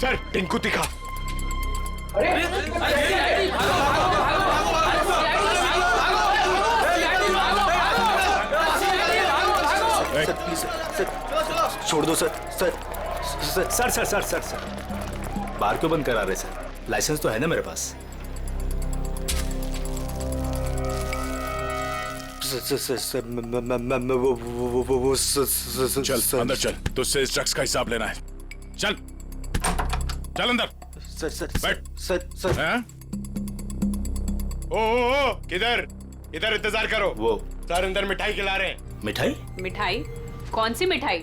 Sir Tinku दिखा। छोड़ दो सर। सर बार क्यों बंद करा रहे सर? लाइसेंस तो है ना मेरे पास। चल अंदर चल, तुझसे इस ड्रग्स का हिसाब लेना है। चल चल अंदर। सर बैठ। सर हैं? ओ किधर इधर इंतजार करो। वो सर अंदर मिठाई खिला रहे हैं। मिठाई? मिठाई? कौन सी मिठाई?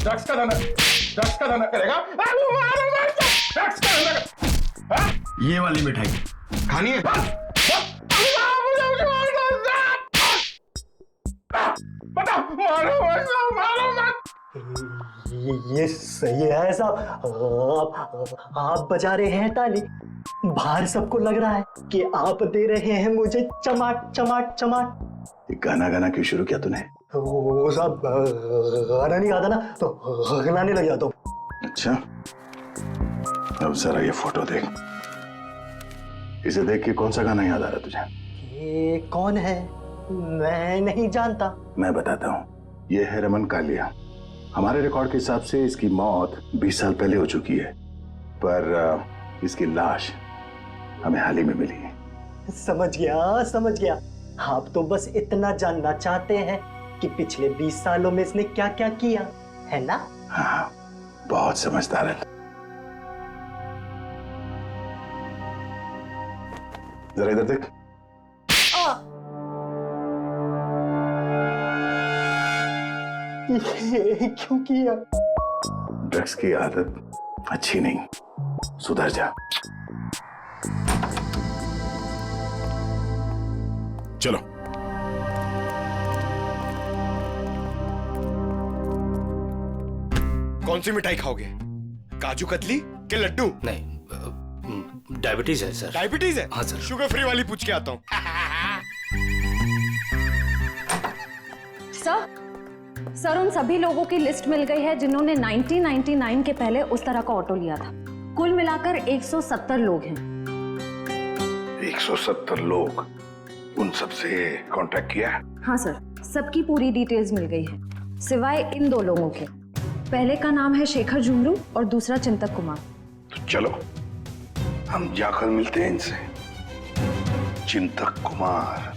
ड्रग्स का धंधा करेगा। ड्रग्स का धंधा। ये वाली मिठाई खानी है? ये सही है साहब। आप बजा रहे हैं ताली, बाहर सबको लग रहा है कि आप दे रहे हैं मुझे चमाट चमाट चमाट। गाना क्यों शुरू किया तूने? वो साहब गाना नहीं आता ना तो गाने लग जाता हूँ। अच्छा, अब जरा ये फोटो देख। इसे देख के कौन सा गाना याद आ रहा तुझे? ये कौन है? मैं नहीं जानता। मैं बताता हूँ, ये है रमन कालिया। हमारे रिकॉर्ड के हिसाब से इसकी मौत 20 साल पहले हो चुकी है, पर इसकी लाश हमें हाल ही में मिली है। समझ गया। आप तो बस इतना जानना चाहते हैं कि पिछले 20 सालों में इसने क्या क्या किया, है ना? हाँ, बहुत समझदार है। जरा इधर देख। ये क्यों किया? ड्रग्स की आदत अच्छी नहीं, सुधर जा। चलो। कौन सी मिठाई खाओगे? काजू कतली के लड्डू? नहीं, डायबिटीज है सर। डायबिटीज है? हाँ सर। शुगर फ्री वाली पूछ के आता हूँ। सर उन सभी लोगों की लिस्ट मिल गई है जिन्होंने 1999 के पहले उस तरह का ऑटो लिया था। कुल मिलाकर 170 लोग हैं। 170 लोग? उन सबसे कांटेक्ट किया? हाँ सर, सबकी पूरी डिटेल्स मिल गई है सिवाय इन 2 लोगों के। पहले का नाम है शेखर जुमरू और दूसरा चिंतक कुमार। तो चलो हम जाकर मिलते हैं इनसे। चिंतक कुमार।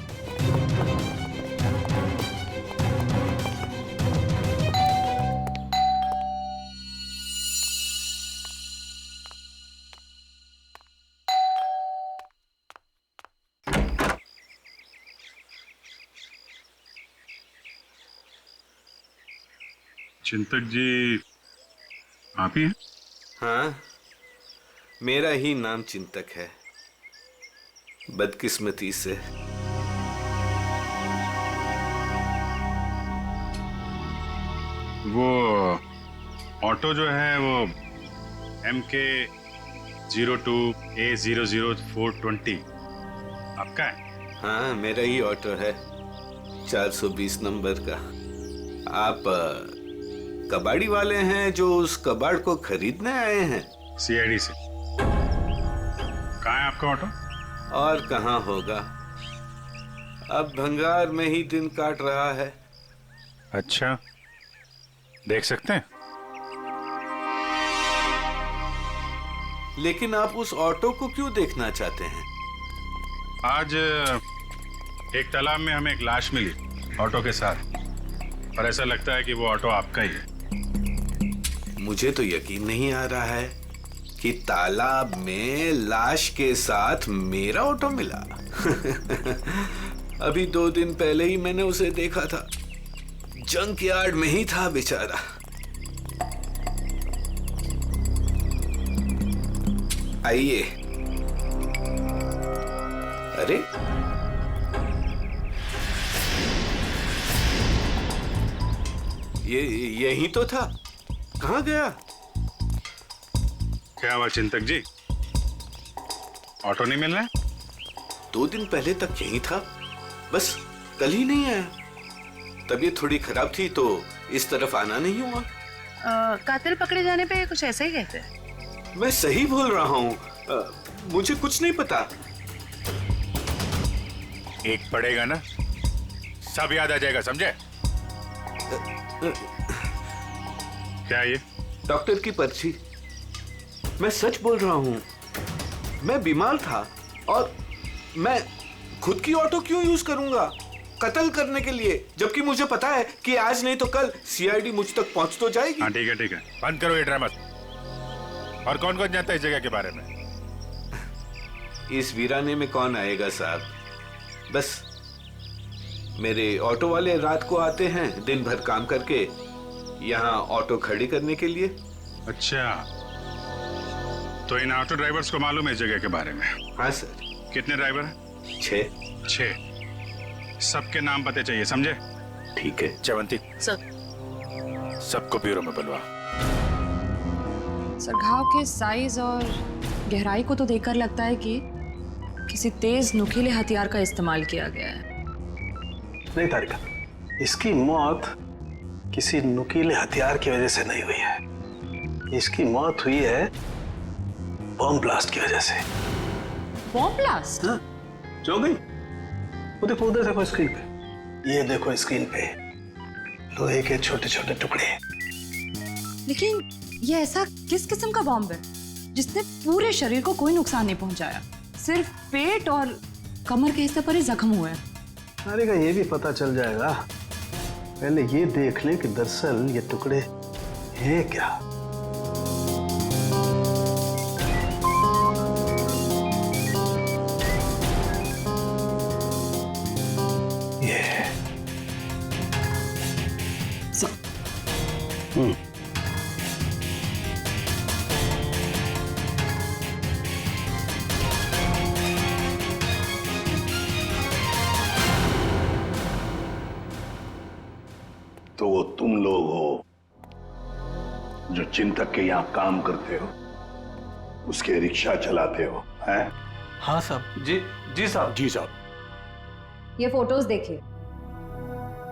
चिंतक जी आप ही हैं? हाँ, मेरा ही नाम चिंतक है, बदकिस्मती से। वो ऑटो जो है वो MK 02A00420 आपका है? हाँ, मेरा ही ऑटो है, 420 नंबर का। आप कबाड़ी वाले हैं जो उस कबाड़ को खरीदने आए हैं? CID से। कहाँ है आपका ऑटो? और कहाँ होगा, अब भंगार में ही दिन काट रहा है। अच्छा, देख सकते हैं? लेकिन आप उस ऑटो को क्यों देखना चाहते हैं? आज एक तालाब में हमें एक लाश मिली ऑटो के साथ, और ऐसा लगता है कि वो ऑटो आपका ही है। मुझे तो यकीन नहीं आ रहा है कि तालाब में लाश के साथ मेरा ऑटो मिला। अभी 2 दिन पहले ही मैंने उसे देखा था, जंक यार्ड में ही था बेचारा। आइए। अरे ये यही तो था, कहाँ गया? क्या हुआ चिंतक जी, ऑटो नहीं मिल रहा है? 2 दिन पहले तक यही था, बस कल ही नहीं आया। तबीयत थोड़ी खराब थी तो इस तरफ आना नहीं हुआ। कातिल पकड़े जाने पे कुछ ऐसा ही कहते हैं। मैं सही बोल रहा हूँ, मुझे कुछ नहीं पता। एक पड़ेगा ना, सब याद आ जाएगा, समझे? क्या ये? डॉक्टर की पर्ची। मैं सच बोल रहा हूँ, मैं बीमार था और मैं खुद की ऑटो क्यों यूज करूंगा कत्ल करने के लिए, जबकि मुझे पता है कि आज नहीं तो कल सीआईडी मुझ तक पहुंच तो जाएगी। हाँ ठीक है ठीक है। बंद करो ये ड्रामा। और कौन कौन जानता है इस जगह के बारे में? इस वीराने में कौन आएगा साहब, बस मेरे ऑटो वाले रात को आते हैं दिन भर काम करके यहाँ ऑटो खड़ी करने के लिए। अच्छा, तो इन ऑटो ड्राइवर्स को मालूम है इस जगह के बारे में? हाँ सर। कितने ड्राइवर हैं? 6। 6। सबके नाम पते चाहिए, समझे? ठीक है। जयवंती, सर। सबको ब्यूरो में बुलवा। सर, घाव के साइज और गहराई को तो देखकर लगता है कि किसी तेज नुकीले हथियार का इस्तेमाल किया गया है। नहीं तारिका, इसकी मौत किसी नुकीले हथियार की वजह से नहीं हुई है। इसकी मौत हुई है बॉम्ब ब्लास्ट की वजह से। Bomb blast? हाँ, जो गई। वो देखो, उधर देखो स्क्रीन पे, ये देखो स्क्रीन पे लोहे के छोटे छोटे टुकड़े। लेकिन ये ऐसा किस किस्म का बॉम्ब है जिसने पूरे शरीर को कोई नुकसान नहीं पहुंचाया? सिर्फ पेट और कमर के हिस्से पर ही जख्म हुए हैं। तारिका, ये भी पता चल जाएगा, पहले ये देख लें कि दरअसल ये टुकड़े हैं क्या। ये तो वो तुम लोग हो जो चिंतक के यहाँ काम करते हो, उसके रिक्शा चलाते हो, हैं? हाँ साहब। जी साहब। जी साहब। ये फोटोज देखिए,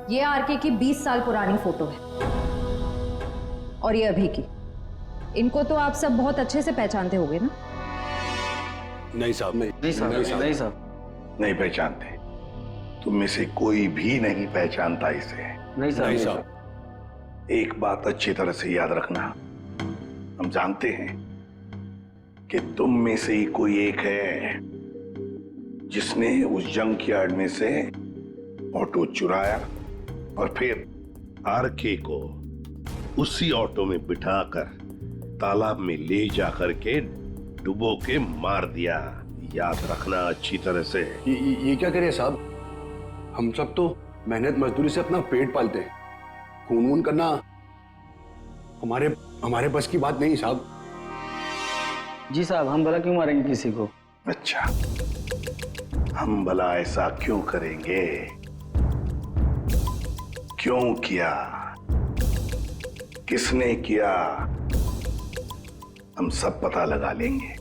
ये आरके की 20 साल पुरानी फोटो है और ये अभी की। इनको तो आप सब बहुत अच्छे से पहचानते होंगे ना? नहीं साहब। नहीं साहब। नहीं पहचानते? तुम में से कोई भी नहीं पहचानता इसे? नहीं साहब। एक बात अच्छी तरह से याद रखना, हम जानते हैं कि तुम में से ही कोई एक है जिसने उस जंक यार्ड में से ऑटो चुराया और फिर आरके को उसी ऑटो में बिठाकर तालाब में ले जाकर के डुबो के मार दिया। याद रखना अच्छी तरह से। ये क्या करे साहब, हम सब तो मेहनत मजदूरी से अपना पेट पालते हैं। खून वून करना हमारे बस की बात नहीं साहब। जी साहब, हम भला क्यों मारेंगे किसी को? अच्छा, हम भला ऐसा क्यों करेंगे? क्यों किया, किसने किया, हम सब पता लगा लेंगे।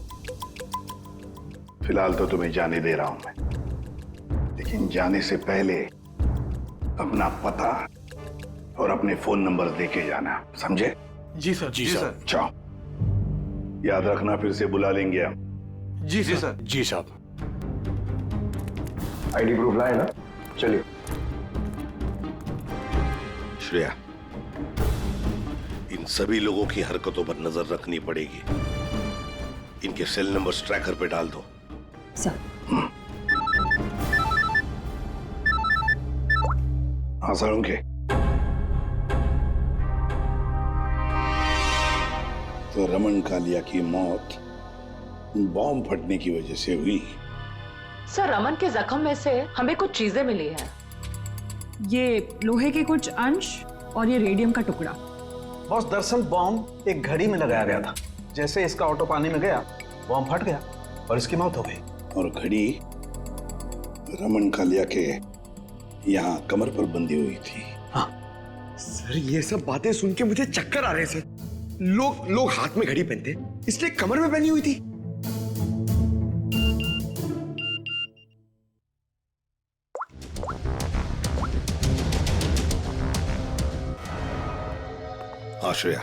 फिलहाल तो तुम्हें जाने दे रहा हूं मैं, लेकिन जाने से पहले अपना पता और अपने फोन नंबर देके जाना, समझे? जी सर। जी सर। जाओ, याद रखना, फिर से बुला लेंगे हम। जी सर। जी साहब। आईडी प्रूफ लाए ना? चलिए। श्रेया, इन सभी लोगों की हरकतों पर नजर रखनी पड़ेगी। इनके सेल नंबर्स ट्रैकर पे डाल दो। सर। हाँ सर, उनके तो रमन कालिया की मौत बॉम्ब फटने की वजह से हुई। सर, रमन के जख्म में से हमें कुछ चीजें मिली हैं। ये लोहे के कुछ अंश और ये रेडियम का टुकड़ा। बॉस, दरअसल बॉम्ब एक घड़ी में लगाया गया था। जैसे इसका ऑटो पानी में गया, बॉम्ब फट गया और इसकी मौत हो गई। और घड़ी रमन कालिया के यहाँ कमर पर बंधी हुई थी। हाँ सर, ये सब बातें सुन के मुझे चक्कर आ रहे हैं सर। लोग हाथ में घड़ी पहनते, इसलिए कमर में पहनी हुई थी। हाँ श्रेया,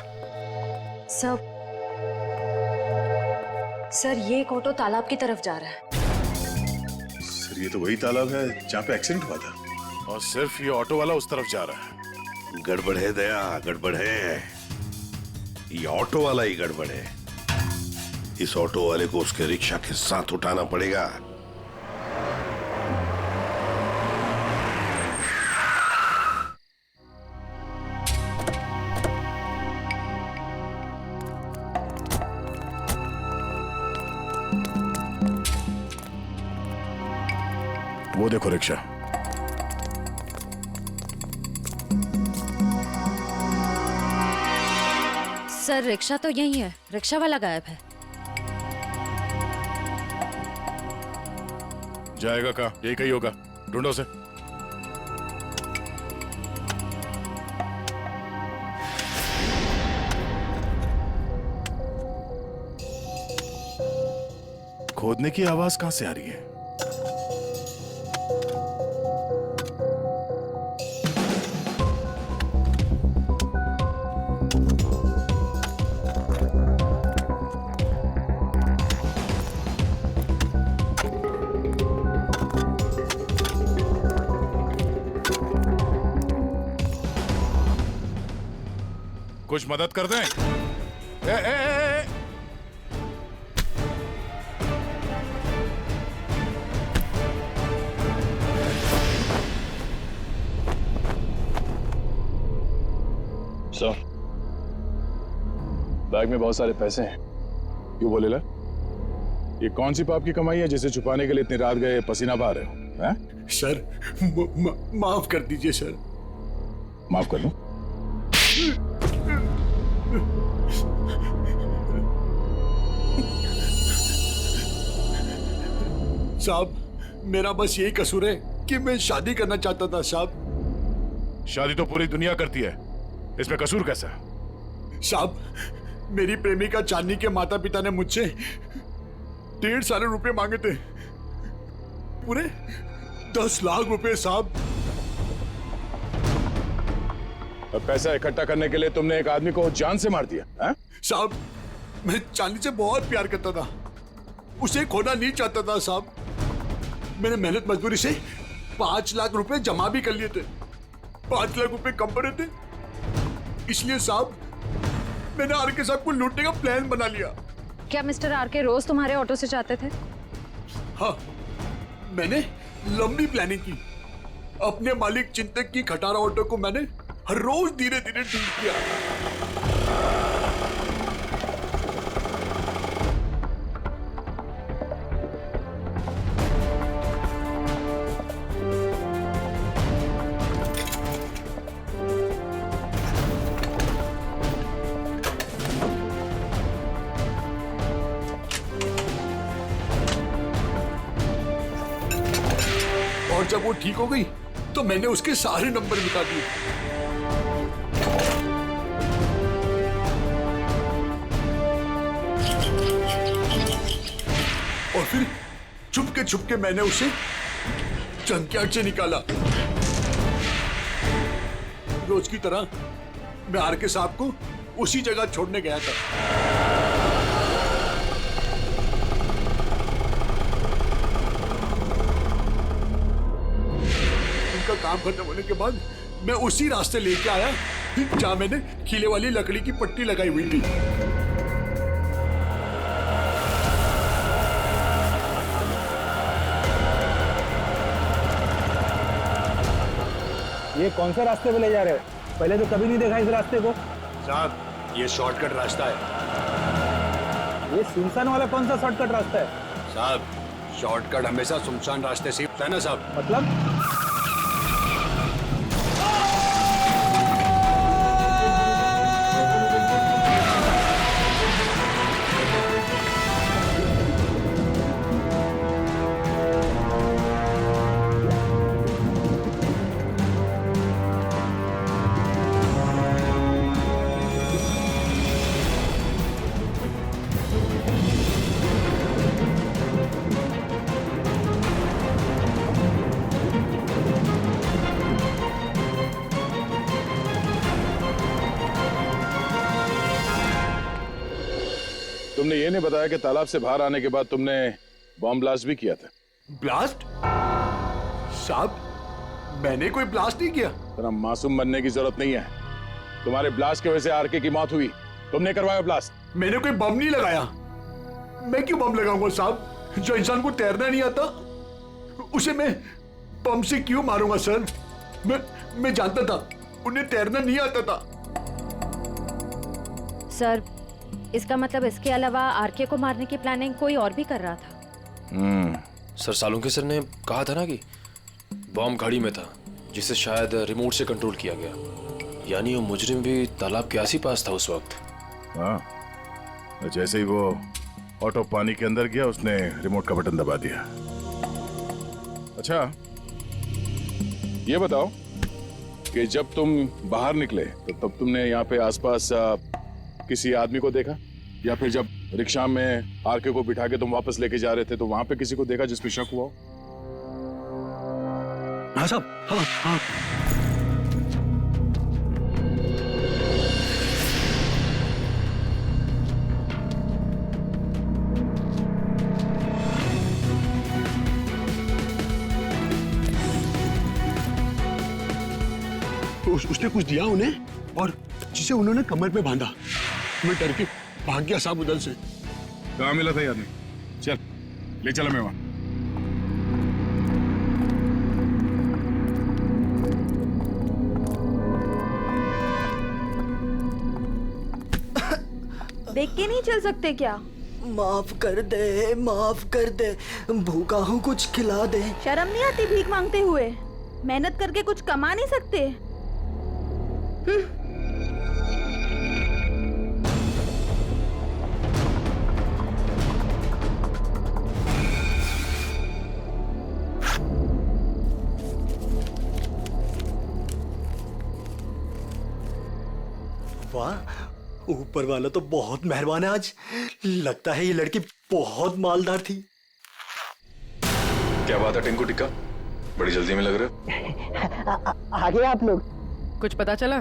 सर ये एक ऑटो तालाब की तरफ जा रहा है। सर ये तो वही तालाब है जहाँ पे एक्सीडेंट हुआ था, और सिर्फ ये ऑटो वाला उस तरफ जा रहा है। गड़बड़ है दया, गड़बड़ है। ये ऑटो वाला ही गड़बड़ है। इस ऑटो वाले को उसके रिक्शा के साथ उठाना पड़ेगा। वो देखो रिक्शा। सर रिक्शा तो यही है, रिक्शा वाला गायब है। जाएगा कहाँ? यही कहीं होगा, ढूंढो उसे। खोदने की आवाज कहां से आ रही है? कुछ मदद कर दें? ए। सर, बैग में बहुत सारे पैसे हैं। क्यों बोले ला? ये कौन सी पाप की कमाई है जिसे छुपाने के लिए इतनी रात गए पसीना बहा रहे हो? हैं? सर, माफ कर दीजिए सर। माफ कर दो। साहब, मेरा बस यही कसूर है कि मैं शादी करना चाहता था साहब। शादी तो पूरी दुनिया करती है, इसमें कसूर कैसा? साहब, मेरी प्रेमिका चांदनी के माता पिता ने मुझसे 1.5 साल रुपए मांगे थे, पूरे 10 लाख रुपए साहब। अब पैसा इकट्ठा करने के लिए तुमने एक आदमी को जान से मार दिया है? साहब, मैं चांदनी से बहुत प्यार करता था, उसे खोना नहीं चाहता था साहब। मैंने मेहनत मजदूरी से 5 लाख रुपए जमा भी कर लिए थे। 5 लाख रुपए कम पड़े थे, इसलिए साहब मैंने आरके साहब को लूटने का प्लान बना लिया। क्या मिस्टर आरके रोज तुम्हारे ऑटो से जाते थे? हाँ, मैंने लंबी प्लानिंग की। अपने मालिक चिंतक की खटारा ऑटो को मैंने हर रोज धीरे धीरे डील किया। और जब वो ठीक हो गई तो मैंने उसके सारे नंबर मिटा दिए। और फिर छुपके मैंने उसे जंकयार्ड से निकाला। रोज की तरह मैं आरके साहब को उसी जगह छोड़ने गया था। काम खत्म होने के बाद मैं उसी रास्ते लेके आया जहां मैंने खीले वाली लकड़ी की पट्टी लगाई हुई थी। ये कौन सा रास्ते पे ले जा रहे हो? पहले तो कभी नहीं देखा इस रास्ते को। साहब, ये शॉर्टकट रास्ता है। ये सुनसान वाला कौन सा शॉर्टकट रास्ता है? साहब, शॉर्टकट हमेशा सुनसान रास्ते से होता है ना साहब। मतलब? तुमने ये नहीं बताया कि तालाब से बाहर आने के बाद तुमने बॉम्ब ब्लास्ट भी किया था। ब्लास्ट? साहब, मैंने कोई ब्लास्ट नहीं किया। तेरा मासूम बनने की जरूरत नहीं है। तुम्हारे ब्लास्ट की वजह से आरके की मौत हुई, तुमने करवाया ब्लास्ट। मैंने कोई बम नहीं लगाया। मैं क्यों बम लगाऊंगा साहब? जो इंसान को तैरना नहीं आता उसे मैं बम से क्यों मारूंगा सर? मैं जानता था उन्हें तैरना नहीं आता था। सर, इसका मतलब इसके अलावा आरके को मारने की प्लानिंग कोई और भी कर रहा था। सर, सालुंके सर ने कहा था ना कि बॉम्ब घड़ी में था, जिसे शायद रिमोट से कंट्रोल किया गया। यानी वो मुजरिम भी तालाब के आस ही पास था उस वक्त। हाँ, जैसे ही वो ऑटो पानी के अंदर गया, उसने रिमोट का बटन दबा दिया। अच्छा, ये बताओ कि जब तुम बाहर निकले तो तब तुमने यहाँ पे आसपास किसी आदमी को देखा, या फिर जब रिक्शा में आरके को बिठा के तुम वापस लेके जा रहे थे तो वहां पे किसी को देखा जिस पे शक हुआ हो? हाँ साहब, हाँ। उसने कुछ दिया उन्हें और जिसे उन्होंने कमर पे बांधा। मैं डर के भाग गया साहब उधर से। कहाँ मिला था ये आदमी? चल, ले चला मैं वहां। देख के नहीं चल सकते क्या? माफ कर दे, भूखा हूँ, कुछ खिला दे। शर्म नहीं आती भीख मांगते हुए? मेहनत करके कुछ कमा नहीं सकते? वाह, ऊपर वाला तो बहुत मेहरबान है आज। लगता है ये लड़की बहुत मालदार थी। क्या बात है टिंकू टिक्का, बड़ी जल्दी में लग रहे हो। आगे आप लोग। कुछ पता चला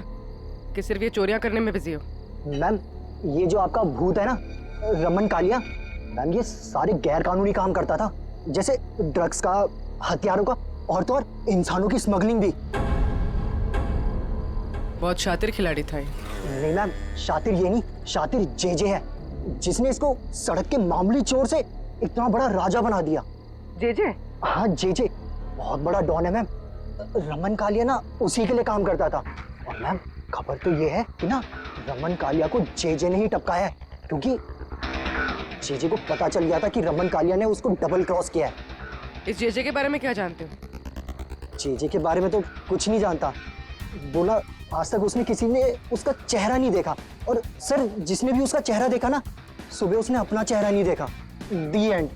कि सिर्फ ये चोरियां करने में बिजी हो? मैम, ये जो आपका भूत है ना, रमन कालिया, मैम ये सारे गैर कानूनी काम करता था, जैसे ड्रग्स का, हथियारों का, और तो और इंसानों की स्मगलिंग भी। बहुत शातिर खिलाड़ी था ये। नहीं मैम, शातिर ये नहीं, शातिर जेजे है, जिसने इसको सड़क के मामूली चोर से इतना बड़ा राजा बना दिया। जेजे? हाँ जेजे, बहुत बड़ा डॉन है मैम। रमन कालिया ना उसी के लिए काम करता था। और मैम खबर तो ये है कि ना रमन कालिया को जेजे ने ही टपकाया है, क्योंकि जेजे को पता चल गया था कि रमन कालिया ने उसको डबल क्रॉस किया है। इस जेजे के बारे में क्या जानते हो? जेजे के बारे में तो कुछ नहीं जानता। बोला आज तक उसने किसी ने उसका चेहरा नहीं देखा, और सर जिसने भी उसका चेहरा देखा ना, सुबह उसने अपना चेहरा नहीं देखा। दी एंड।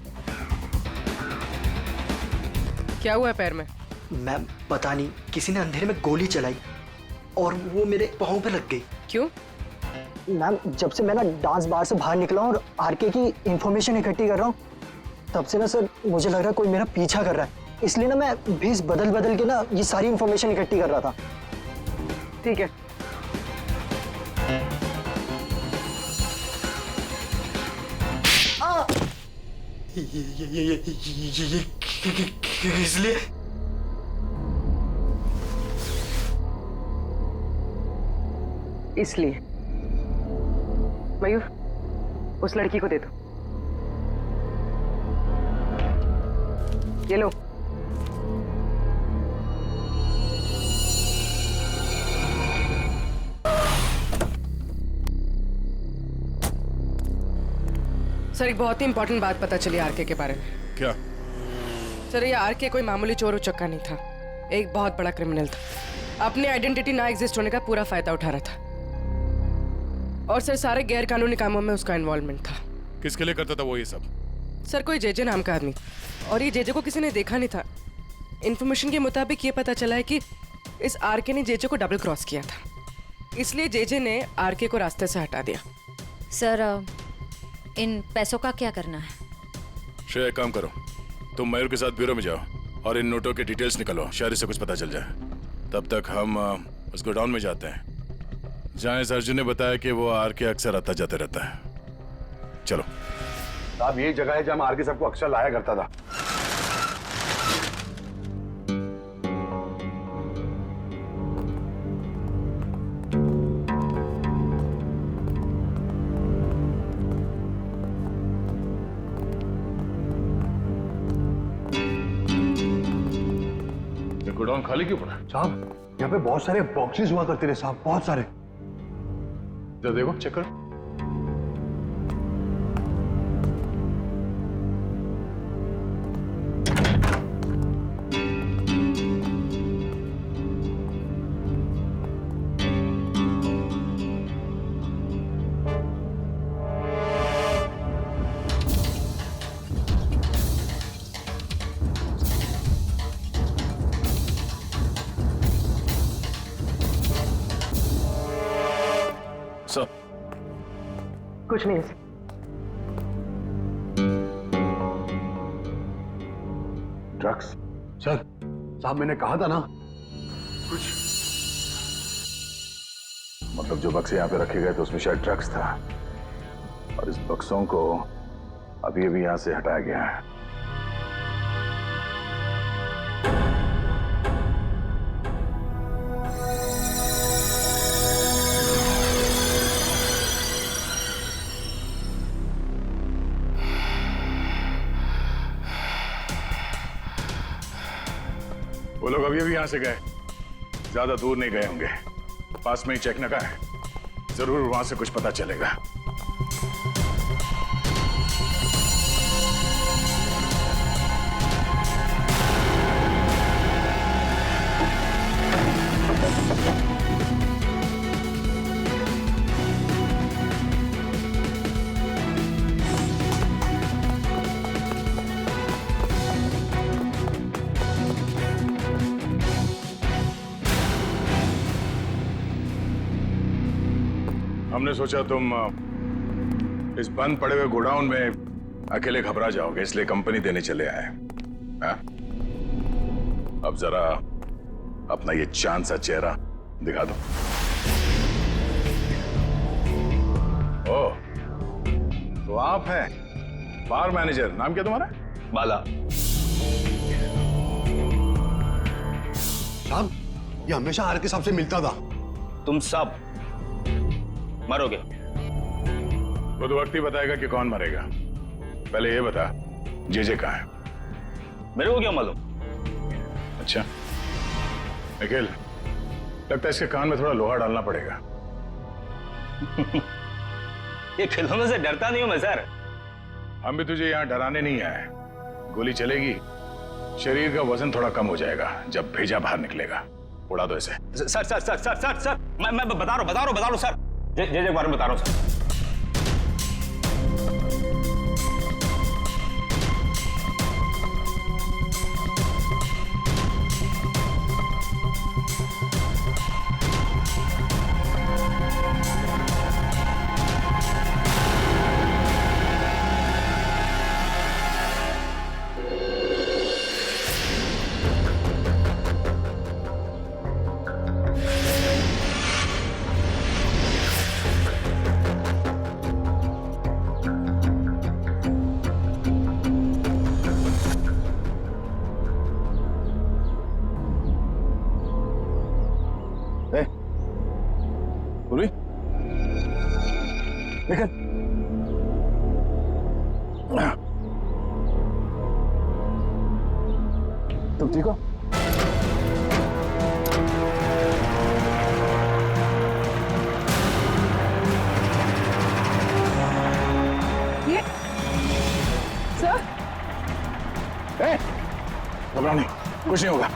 क्या हुआ पैर में? मैम पता नहीं, किसी ने अंधेरे में गोली चलाई और वो मेरे पाँव पे लग गई। क्यों? मैम जब से मैं ना डांस बार से बाहर निकला और आरके की इंफॉर्मेशन इकट्ठी कर रहा हूँ, तब से ना सर मुझे लग रहा है कोई मेरा पीछा कर रहा है। इसलिए ना मैं भेस बदल बदल के ना ये सारी इंफॉर्मेशन इकट्ठी कर रहा था। ठीक है। इसलिए मयूर, उस लड़की को दे दो। ये लो। सर एक बहुत ही इंपॉर्टेंट बात पता चली आरके के बारे में। क्या? सर ये आरके कोई मामूली चोर उचक्का नहीं था, एक बहुत बड़ा क्रिमिनल था। अपनी आइडेंटिटी ना एग्जिस्ट होने का पूरा फायदा उठा रहा था, और सर सारे गैर कानूनी कामों में उसका इन्वॉल्वमेंट था। किसके लिए करता था वो ये सब? सर कोई जेजे नाम का आदमी, और ये जेजे को किसी ने देखा नहीं था। इन्फॉर्मेशन के मुताबिक ये पता चला है कि इस आरके ने जेजे को डबल क्रॉस किया था, इसलिए जेजे ने आरके को रास्ते से हटा दिया। सर इन पैसों का क्या करना है? श्रेया एक काम करो, तुम मयूर के साथ ब्यूरो में जाओ और इन नोटों के डिटेल्स निकलो, शायद से कुछ पता चल जाए। तब तक हम उस गोडाउन में जाते हैं जहाँ इस अर्जुन ने बताया कि वो आरके अक्सर आता जाते रहता है। चलो। साहब यही जगह है जहां मैं आरके सबको अक्सर लाया करता था। ये गोडाउन खाली क्यों पड़ा? साहब यहाँ पे बहुत सारे बॉक्सेस हुआ करते थे साहब, बहुत सारे। जरा देखो, चेक करो। सर, कुछ नहीं। ड्रग्स? सर, साहब मैंने कहा था ना कुछ। मतलब जो बक्से यहाँ पे रखे गए थे उसमें शायद ड्रग्स था, और इस बक्सों को अभी अभी यहाँ से हटाया गया है। वो लोग अभी अभी यहां से गए, ज्यादा दूर नहीं गए होंगे, पास में ही चेक नाका है, जरूर वहां से कुछ पता चलेगा। हमने सोचा तुम इस बंद पड़े हुए गोडाउन में अकेले घबरा जाओगे, इसलिए कंपनी देने चले आए। हाँ? अब जरा अपना ये चांद सा चेहरा दिखा दो। ओ, तो आप हैं बार मैनेजर, नाम क्या तुम्हारा? बाला। साहब ये हमेशा आरके साहब से मिलता था। तुम सब मरोगे। वो तो वक्त ही बताएगा कि कौन मरेगा। पहले ये बता, जे कहाँ है? मेरे को क्या मालूम? अच्छा निखिल, लगता है इसके कान में थोड़ा लोहा डालना पड़ेगा। ये खिलौनों से डरता नहीं हूं मैं सर। हम भी तुझे यहाँ डराने नहीं आए। गोली चलेगी, शरीर का वजन थोड़ा कम हो जाएगा जब भेजा बाहर निकलेगा। उड़ा दो इसे। Sir sir sir sir sir sir मैं बता रहा हूँ सर। जे के बारे में बता रहा हूँ सर। तुम ठीक हो? ये सर, घबराओ नहीं, कुछ नहीं होगा।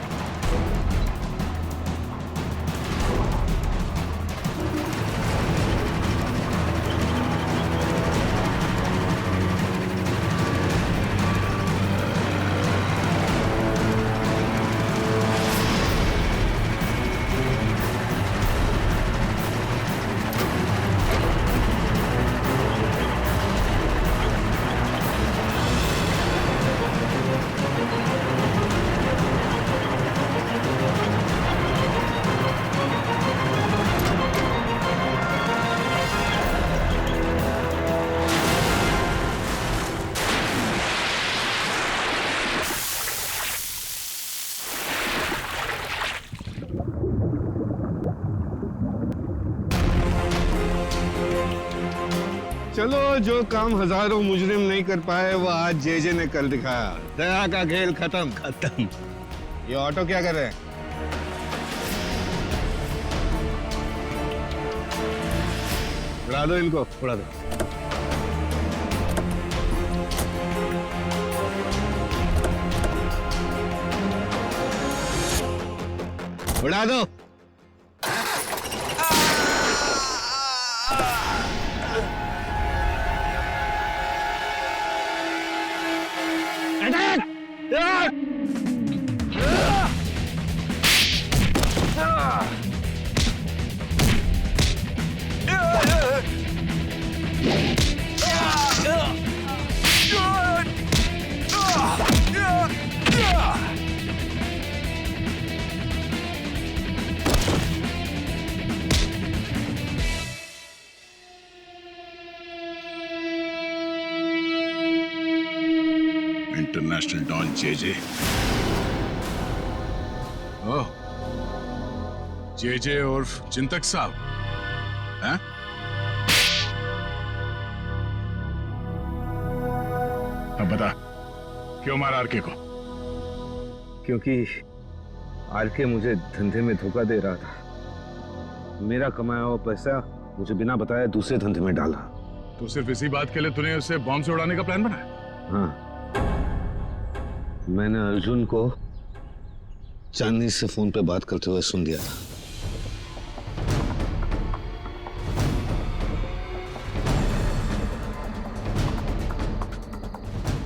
चलो, जो काम हजारों मुजरिम नहीं कर पाए वो आज जेजे ने कर दिखाया। दया का खेल खत्म। ये ऑटो क्या कर रहे हैं? उड़ा दो इनको, उड़ा दो। उड़ा दो। International don JJ. Oh, JJ और चिंतक साहब हैं? अब बता, क्यों मारा आरके को? क्योंकि आरके मुझे धंधे में धोखा दे रहा था। मेरा कमाया हुआ पैसा मुझे बिना बताए दूसरे धंधे में डाला। तो सिर्फ इसी बात के लिए तूने उसे बॉम्ब से उड़ाने का प्लान बनाया? हाँ, मैंने अर्जुन को चांदनी से फोन पे बात करते हुए सुन लिया था।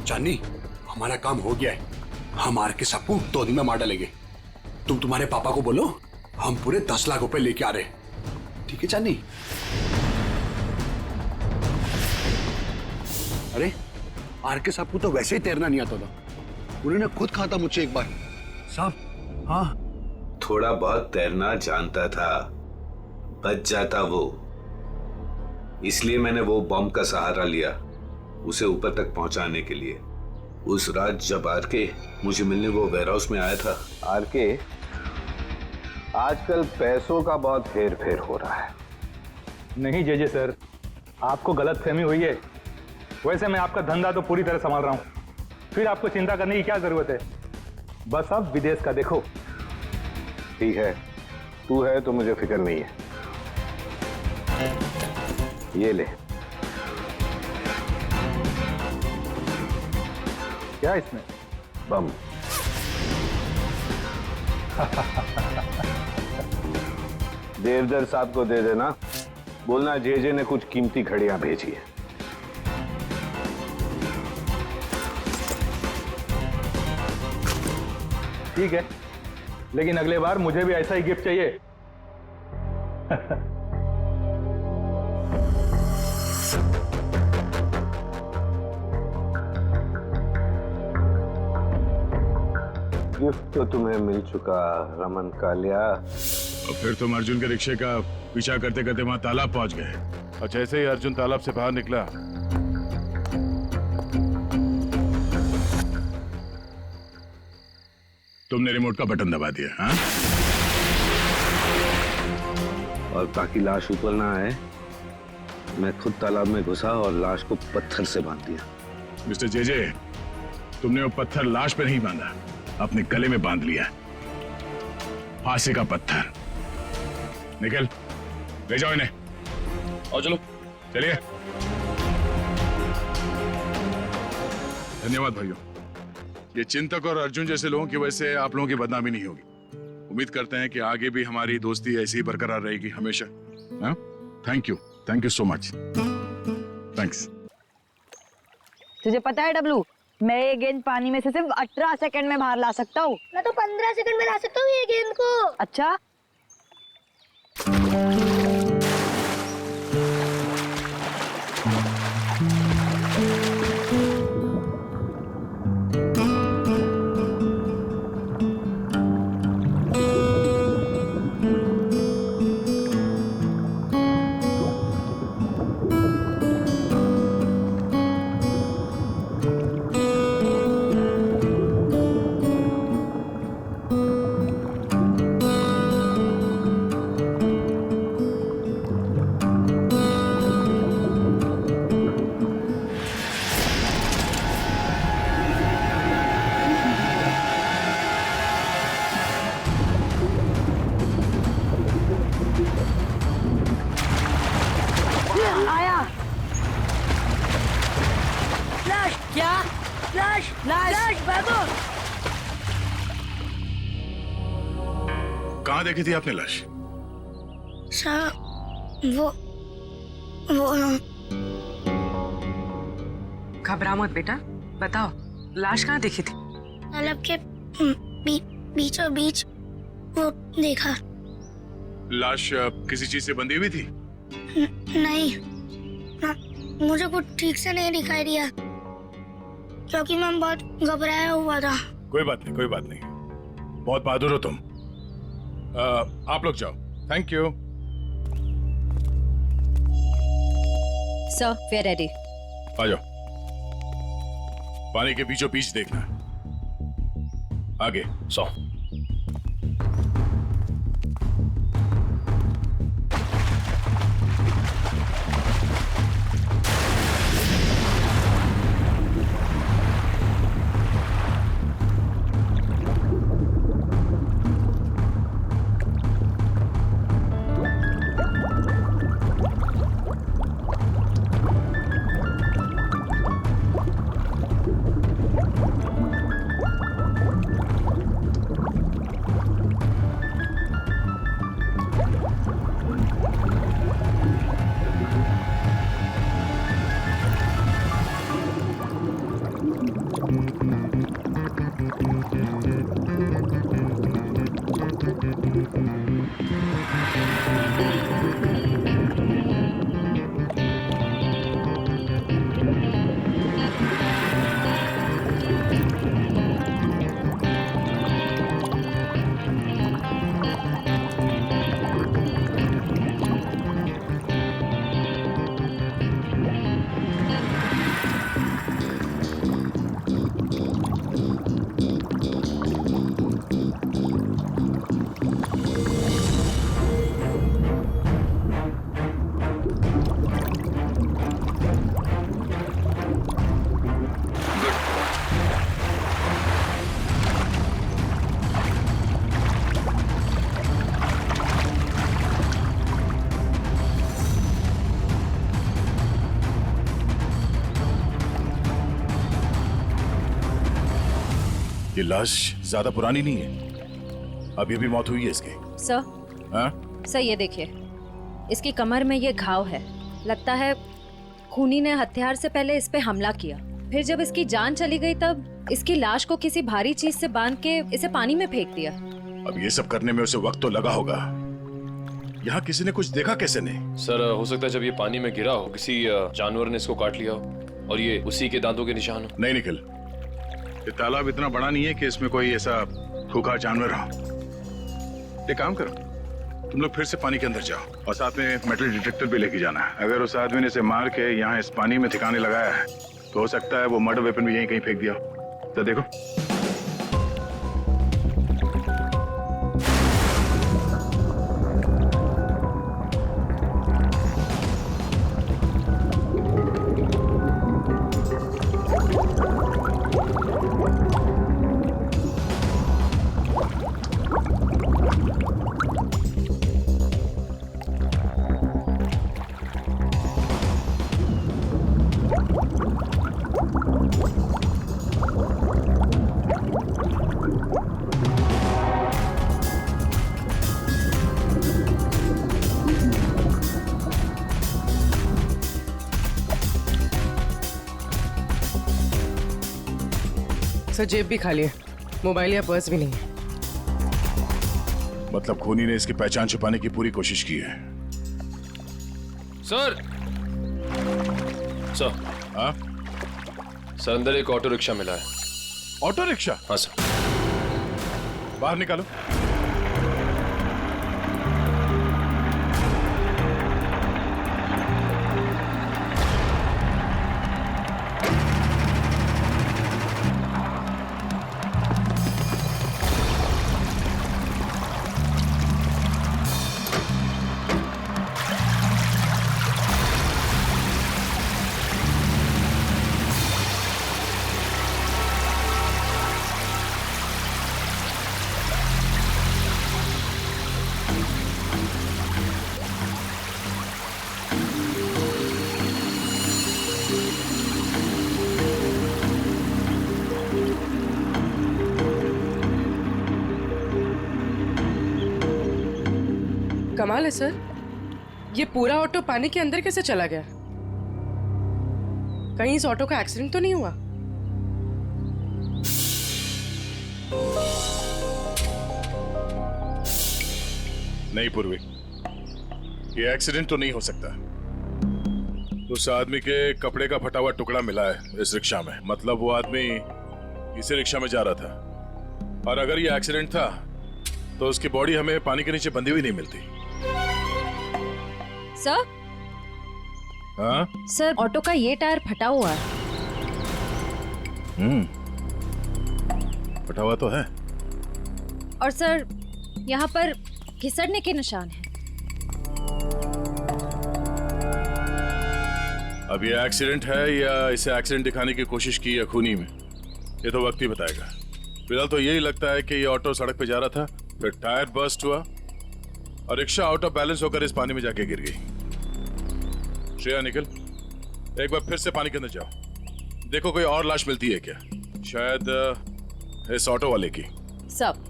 चांदनी, हमारा काम हो गया है। हम आरके सबको 2 दिन में मार डालेंगे। तुम तुम्हारे पापा को बोलो हम पूरे 10 लाख रुपए लेके आ रहे हैं। ठीक है चांदनी? अरे आरके साहब को तो वैसे ही तैरना नहीं आता था, उन्होंने खुद कहा था मुझसे एक बार। साहब, हाँ, थोड़ा बहुत तैरना जानता था, बच जाता वो। इसलिए मैंने वो बॉम्ब का सहारा लिया उसे ऊपर तक पहुंचाने के लिए। उस रात जब आरके मुझे मिलने वो वेयरहाउस में आया था। आरके, आजकल पैसों का बहुत हेर फेर हो रहा है। नहीं जेजे सर, आपको गलतफहमी हुई है। वैसे मैं आपका धंधा तो पूरी तरह संभाल रहा हूं, फिर आपको चिंता करने की क्या जरूरत है? बस आप विदेश का देखो। ठीक है, तू है तो मुझे फिक्र नहीं है। ये ले। क्या इसमें? बम। देवदर साहब को दे देना, बोलना जेजे ने कुछ कीमती घड़ियां भेजी है। ठीक है, लेकिन अगले बार मुझे भी ऐसा ही गिफ्ट चाहिए। गिफ्ट तो तुम्हें मिल चुका रमन कालिया। और फिर तुम अर्जुन के रिक्शे का पीछा करते करते वहां तालाब पहुंच गए, और जैसे ही अर्जुन तालाब से बाहर निकला तुमने रिमोट का बटन दबा दिया। हाँ? और ताकि लाश ऊपर ना आए, मैं खुद तालाब में घुसा और लाश को पत्थर से बांध दिया। मिस्टर जेजे, तुमने वो पत्थर लाश पे नहीं बांधा, अपने गले में बांध लिया। फांसी का पत्थर। निकल, ले जाओ इन्हें। और चलो, चलिए। धन्यवाद भाइयों। ये चिंतक और अर्जुन जैसे लोगों की वजह से आप लोगों की बदनामी नहीं होगी। उम्मीद करते हैं कि आगे भी हमारी दोस्ती ऐसी ही बरकरार रहेगी हमेशा। हाँ? Thank you so much. Thanks. तुझे पता है डब्लू, मैं ये गेंद पानी में से सिर्फ 18 सेकंड में बाहर ला सकता हूँ। मैं तो 15 सेकंड में ला सकता हूँ ये गेंद को। अच्छा, लाश भागो। कहाँ देखी थी आपने लाश? वो घबरा मत बेटा, बताओ लाश कहाँ देखी थी? तालाब के बीचों बीच वो देखा। लाश किसी चीज से बंधी हुई थी? नहीं, मुझे कुछ ठीक से नहीं दिखाई दिया क्योंकि मैं बहुत घबराया हुआ था। कोई बात नहीं, कोई बात नहीं, बहुत बहादुर हो तुम। आप लोग जाओ। Thank you. Sir, we are ready. आ जाओ। पानी के बीचों बीच देखना। आगे 100। ये लाश ज्यादा पुरानी नहीं है, अभी अभी मौत हुई है इसकी। सर, हाँ? सर ये देखिए, इसकी कमर में ये घाव है। लगता है खूनी ने हथियार से पहले इस पे हमला किया, फिर जब इसकी जान चली गई तब इसकी लाश को किसी भारी चीज से बांध के इसे पानी में फेंक दिया। अब ये सब करने में उसे वक्त तो लगा होगा। यहाँ किसी ने कुछ देखा कैसे नहीं? सर हो सकता है जब ये पानी में गिरा हो किसी जानवर ने इसको काट लिया हो और ये उसी के दांतों के निशान हो। नहीं निखिल, ये तालाब इतना बड़ा नहीं है कि इसमें कोई ऐसा खूंखार जानवर हो। एक काम करो, तुम लोग फिर से पानी के अंदर जाओ और साथ में मेटल डिटेक्टर भी लेके जाना है। अगर उस आदमी ने इसे मार के यहाँ इस पानी में ठिकाने लगाया है तो हो सकता है वो मर्डर वेपन भी यहीं कहीं फेंक दिया हो। तो देखो। सर जेब भी खाली है, मोबाइल या पर्स भी नहीं है। मतलब खूनी ने इसकी पहचान छुपाने की पूरी कोशिश की है। Sir sir. हाँ सर अंदर एक ऑटो रिक्शा मिला है। Auto rickshaw? हाँ सर। बाहर निकालो। कमाल है सर, ये पूरा ऑटो पानी के अंदर कैसे चला गया? कहीं इस ऑटो का एक्सीडेंट तो नहीं हुआ? नहीं पूर्वी, ये एक्सीडेंट तो नहीं हो सकता। उस आदमी के कपड़े का फटा हुआ टुकड़ा मिला है इस रिक्शा में, मतलब वो आदमी इसी रिक्शा में जा रहा था। और अगर ये एक्सीडेंट था तो उसकी बॉडी हमें पानी के नीचे बंधी हुई नहीं मिलती। सर? हाँ? सर, ऑटो का ये टायर फटा हुआ है। फटा हुआ तो है। और सर, यहाँ पर घिसड़ने के निशान हैं। अब ये एक्सीडेंट है या इसे एक्सीडेंट दिखाने की कोशिश की है खूनी में, ये तो वक्त ही बताएगा। फिलहाल तो यही लगता है कि ये ऑटो सड़क पे जा रहा था, फिर टायर बर्स्ट हुआ और रिक्शा आउट ऑफ बैलेंस होकर इस पानी में जाके गिर गई। श्रेया निकल, एक बार फिर से पानी के अंदर जाओ, देखो कोई और लाश मिलती है क्या, शायद इस ऑटो वाले की। सब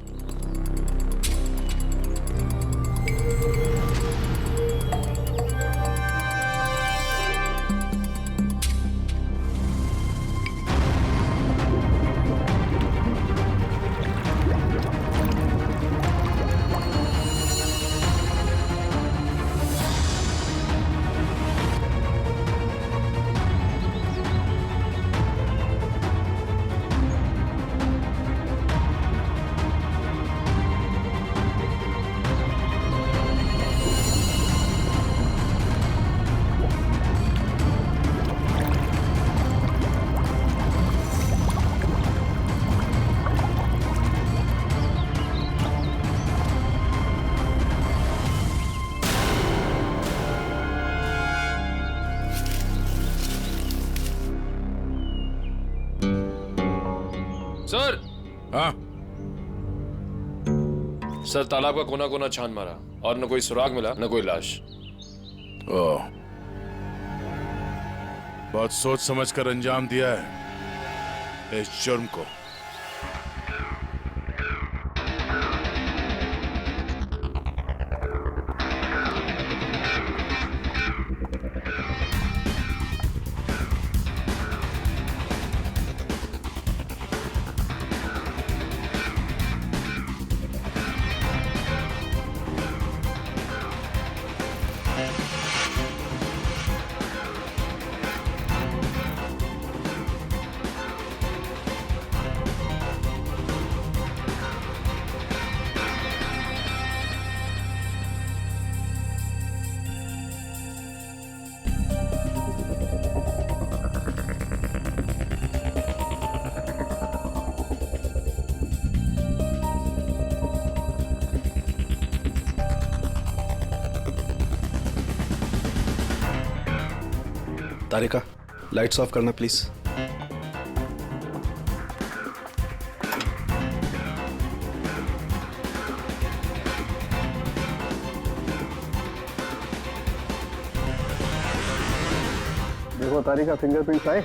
सर। हाँ सर, तालाब का कोना कोना छान मारा और न कोई सुराग मिला न कोई लाश। ओह, बहुत सोच समझ कर अंजाम दिया है इस जुर्म को। तारिका, लाइट्स ऑफ करना प्लीज। देखो तारिका, फिंगरप्रिंट्स आए।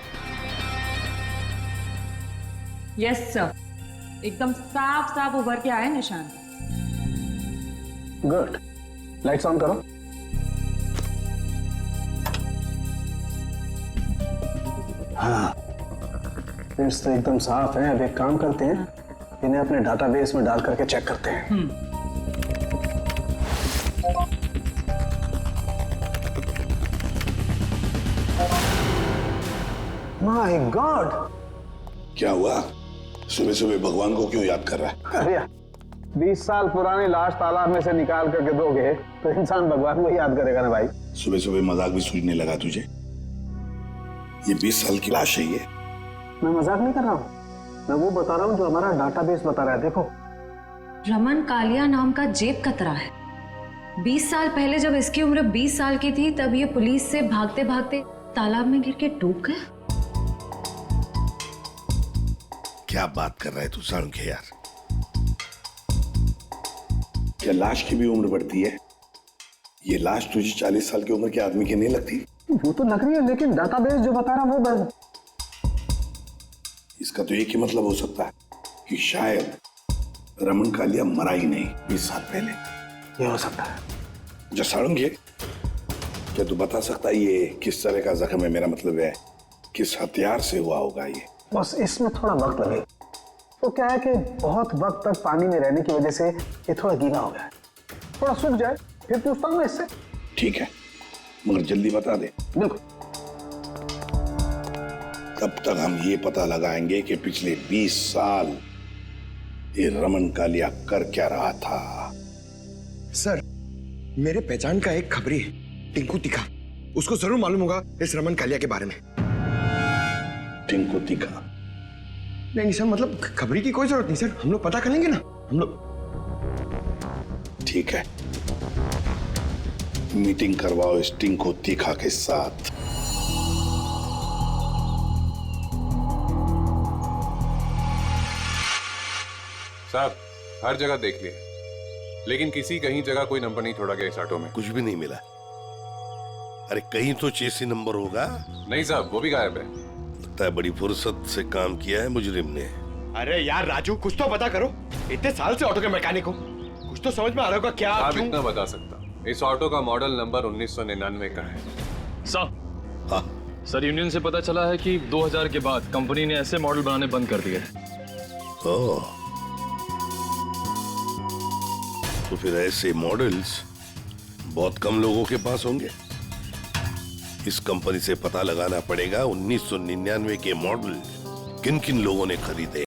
यस सर, एकदम साफ साफ उभर के आए निशान। गुड, लाइट्स ऑन करो। हाँ, प्रिंट्स तो एकदम साफ हैं। अब एक काम करते हैं, इन्हें अपने डाटाबेस में डाल करके चेक करते हैं। My God! क्या हुआ? सुबह सुबह भगवान को क्यों याद कर रहा है? अरे 20 साल पुरानी लाश तालाब में से निकाल करके दोगे तो इंसान भगवान को याद करेगा ना भाई। सुबह सुबह मजाक भी सूझने लगा तुझे? ये 20 साल की लाश है ये। मैं मजाक नहीं कर रहा हूँ, मैं वो बता रहा हूँ जो हमारा डाटाबेस बता रहा है। देखो, रमन कालिया नाम का जेब कतरा है। 20 साल पहले जब इसकी उम्र 20 साल की थी, तब ये पुलिस से भागते भागते तालाब में गिर के डूब गया। क्या बात कर रहा है तू साळुंखे यार? क्या लाश की भी उम्र बढ़ती है? ये लाश तुझे 40 साल की उम्र के आदमी की नहीं लगती? वो तो लग रही है, लेकिन डाटाबेस जो बता रहा वो बस। इसका तो एक ही मतलब हो सकता है कि शायद रमन कालिया मरा ही नहीं 20 साल पहले। ये हो सकता है, जसाड़ेंगे। क्या तू बता सकता है ये किस तरह का जख्म है? मेरा मतलब है किस हथियार से हुआ होगा ये? बस इसमें थोड़ा वक्त लगे। तो क्या है कि बहुत वक्त तक पानी में रहने की वजह से ये थोड़ा गीला हो गया है। थोड़ा सूख जाए फिर पूछता हूँ मैं इससे। ठीक है, मगर जल्दी बता दे। बिल्कुल। तब तक हम ये पता लगाएंगे कि पिछले 20 साल ये रमन कालिया कर क्या रहा था। सर, मेरे पहचान का एक खबरी है, टिंकू तीखा। उसको जरूर मालूम होगा इस रमन कालिया के बारे में। टिंकू तीखा? नहीं सर, मतलब खबरी की कोई जरूरत नहीं सर, हम लोग पता कर लेंगे ना हम लोग। ठीक है, मीटिंग करवाओ इस टिंकू तीखा के साथ। साहब, हर जगह देख लिए, लेकिन किसी कहीं जगह कोई नंबर नहीं छोड़ा गया इस ऑटो में। कुछ भी नहीं मिला। अरे कहीं तो चेसी नंबर होगा। नहीं साहब, वो भी गायब है। लगता है बड़ी फुर्सत से काम किया है मुजरिम ने। अरे यार राजू, कुछ तो पता करो। इतने साल से ऑटो के मैकेनिक हो, कुछ तो समझ में आ रहा होगा क्या? आप इतना बता सकता, इस ऑटो का मॉडल नंबर 1999 का है। साहब, सर यूनियन से पता चला है कि 2000 के बाद कंपनी ने ऐसे मॉडल बनाने बंद कर दिए। ओह, तो फिर ऐसे मॉडल्स बहुत कम लोगों के पास होंगे। इस कंपनी से पता लगाना पड़ेगा 1999 के मॉडल किन किन लोगों ने खरीदे।